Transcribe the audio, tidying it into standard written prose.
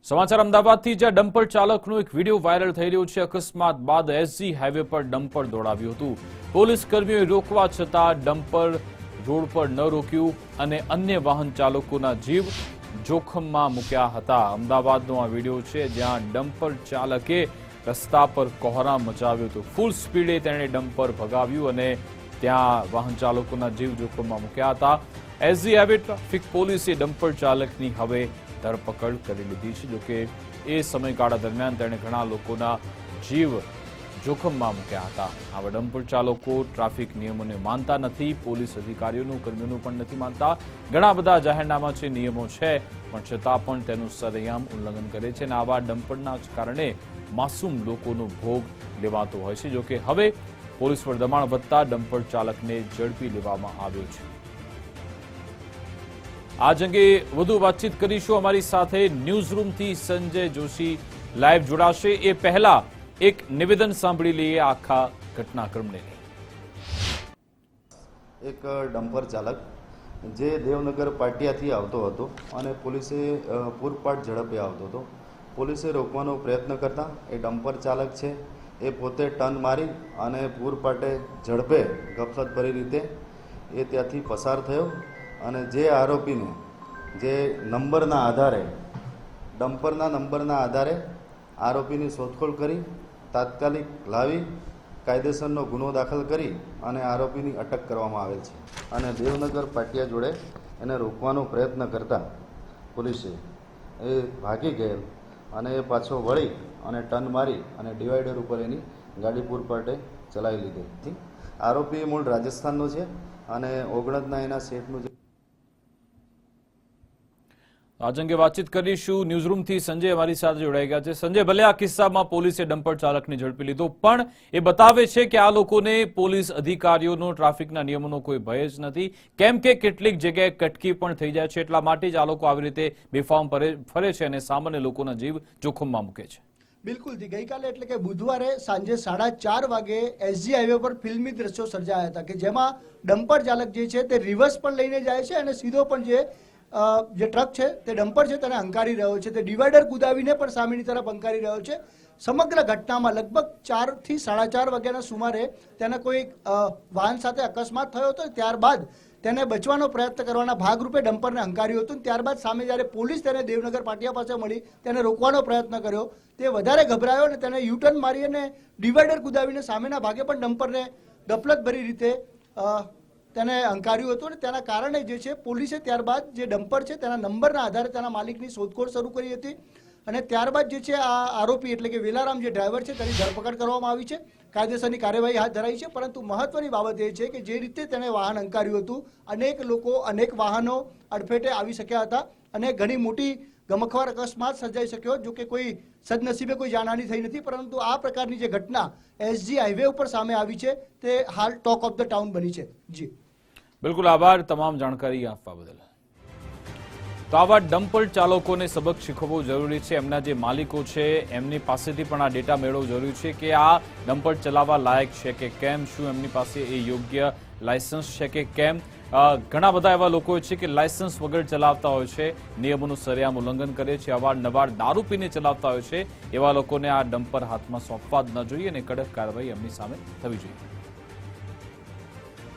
સમાચાર અમદાવાદથી જ્યાં ડમ્પર ચાલકનો એક વિડીયો વાયરલ થઈ રહ્યો છે। અકસ્માત બાદ એસજી હાઈવે પર ડમ્પર દોડાવ્યું હતું। પોલીસ કર્મીઓએ રોકવા છતાં ડમ્પર રોડ પર ન રોક્યું અને અન્ય વાહન ચાલકોના જીવ જોખમમાં મૂક્યા હતા। અમદાવાદનો આ વિડીયો છે જ્યાં ડમ્પર ચાલકે રસ્તા પર કોહરામ મચાવ્યું હતું। ફૂલ સ્પીડે તેણે ડમ્પર ભગાવ્યું અને ત્યાં વાહન ચાલકોના જીવ જોખમમાં મૂક્યા હતા। એસજી હાઈવે ટ્રાફિક પોલીસે ડમ્પર ચાલકની હવે ધરપકડ કરી લીધી છે। જોકે એ સમયગાળા દરમિયાન તેણે ઘણા લોકોના જીવ જોખમમાં મૂક્યા હતા। આવા ડમ્પર ચાલકો ટ્રાફિક નિયમોને માનતા નથી, પોલીસ અધિકારીઓનું કર્મીઓનું પણ નથી માનતા। ઘણા બધા જાહેરનામા છે, નિયમો છે, પણ છતાં પણ તેનું સરેઆમ ઉલ્લંઘન કરે છે અને આવા ડમ્પરના જ કારણે માસૂમ લોકોનો ભોગ લેવાતો હોય છે। જોકે હવે પોલીસ પર દબાણ વધતા ડમ્પર ચાલકને ઝડપી લેવામાં આવ્યો છે। આજ અંગે વધુ વાતચીત કરીશું। અમારી સાથે ન્યૂઝરૂમથી સંજય જોશી લાઈવ જોડાશે। એ પહેલા એક નિવેદન સાંભળી લઈએ આખા ઘટનાક્રમને। એક ડમ્પર ચાલક જે દેવનગર પાટિયાથી આવતો હતો અને પોલીસે પૂરપાટ ઝડપે આવતો હતો। પોલીસે રોકવાનો પ્રયત્ન કરતા એ ડમ્પર ચાલક છે એ પોતે ટર્ન મારી અને પૂરપાટે ઝડપે ગફલતભરી રીતે એ ત્યાંથી પસાર થયો અને જે આરોપીને જે નંબરના આધારે ડમ્પરના નંબરના આધારે આરોપીની શોધખોળ કરી તાત્કાલિક લાવી કાયદેસરનો ગુનો દાખલ કરી અને આરોપીની અટક કરવામાં આવેલ છે અને દેવનગર પાટિયા જોડે એને રોકવાનો પ્રયત્ન કરતા પોલીસે એ ભાગી ગયેલ અને એ પાછો વળી અને ટર્ન મારી અને ડિવાઈડર ઉપર એની ગાડી પૂરપાટે ચલાવી લીધી। આરોપી મૂળ રાજસ્થાનનો છે અને ઓગણજના એના શેઠનું જે આજ અંગે વાતચીત કરીશું। ન્યૂઝરૂમથી સંજય અમારી સાથે જોડાઈ ગયા છે। સંજય, ભલે આ કિસ્સામાં પોલીસે ડમ્પર ચાલકને ઝડપી લીધો, પણ એ બતાવે છે કે આ લોકોને પોલીસ અધિકારીઓનો ટ્રાફિકના નિયમોનો કોઈ ભય જ નથી, કેમ કે કેટલીક જગ્યાએ કટકી પણ થઈ જાય છે। એટલા માટે જ આ લોકો આવી રીતે બેફામ ફરે છે અને સામાન્ય લોકોના જીવ જોખમમાં મૂકે છે। બિલકુલથી ગઈકાલે એટલે કે બુધવારે સાંજે 4:30 વાગે એસજી હાઈવે પર ફિલ્મી દ્રશ્યો સર્જાયા હતા કે જેમાં ડમ્પર ચાલક જે છે તે રિવર્સ પણ લઈને જાય છે અને સીધો પણ જે ટ્રક છે તે ડમ્પર છે તેને હંકારી રહ્યો છે, તે ડિવાઈડર કુદાવીને પણ સામેની તરફ હંકારી રહ્યો છે। સમગ્ર ઘટનામાં લગભગ 4 થી 4:30 વાગ્યાના સુમારે તેને કોઈ વાહન સાથે અકસ્માત થયો હતો। ત્યારબાદ તેને બચવાનો પ્રયત્ન કરવાના ભાગરૂપે ડમ્પરને હંકાર્યું હતું। ત્યારબાદ સામે જ્યારે પોલીસ તેને દેવનગર પાટિયા પાસે મળી તેને રોકવાનો પ્રયત્ન કર્યો, તે વધારે ગભરાયો અને તેને યુટર્ન મારી અને ડિવાઈડર કુદાવીને સામેના ભાગે પણ ડમ્પરને ગફલતભરી રીતે તેને હંકાર્યું હતું અને તેના કારણે જે છે પોલીસે ત્યારબાદ જે ડમ્પર છે તેના નંબરના આધારે તેના માલિકની શોધખોળ શરૂ કરી હતી અને ત્યારબાદ જે છે આ આરોપી એટલે કે વેલારામ જે ડ્રાઈવર છે તેની ધરપકડ કરવામાં આવી છે, કાયદેસરની કાર્યવાહી હાથ ધરાઈ છે। પરંતુ મહત્વની બાબત એ છે કે જે રીતે તેને વાહન હંકાર્યું હતું, અનેક લોકો અનેક વાહનો અડફેટે આવી શક્યા હતા અને ઘણી મોટી ગમખ્વાર અકસ્માત સર્જાઈ શક્યો। જો કે કોઈ સદનસીબે કોઈ જાનહાની થઈ નથી, પરંતુ આ પ્રકારની જે ઘટના એસજી હાઈવે ઉપર સામે આવી છે તે હાલ ટોક ઓફ ધ ટાઉન બની છે। જી બિલકુલ, આભાર તમામ જાણકારી આપવા બદલ। તો આવા ડમ્પર ચાલકોને સબક શીખવવો જરૂરી છે। એમના જે માલિકો છે એમની પાસેથી પણ આ ડેટા મેળવવો જરૂરી છે કે આ ડમ્પર ચલાવવા લાયક છે કે કેમ, શું એમની પાસે એ યોગ્ય લાયસન્સ છે કે કેમ। ઘણા બધા એવા લોકો છે કે લાયસન્સ વગર ચલાવતા હોય છે, નિયમોનું સરેઆમ ઉલ્લંઘન કરે છે, અવારનવાર દારૂ પીને ચલાવતા હોય છે। એવા લોકોને આ ડમ્પર હાથમાં સોંપવા જ ન જોઈએ અને કડક કાર્યવાહી એમની સામે થવી જોઈએ।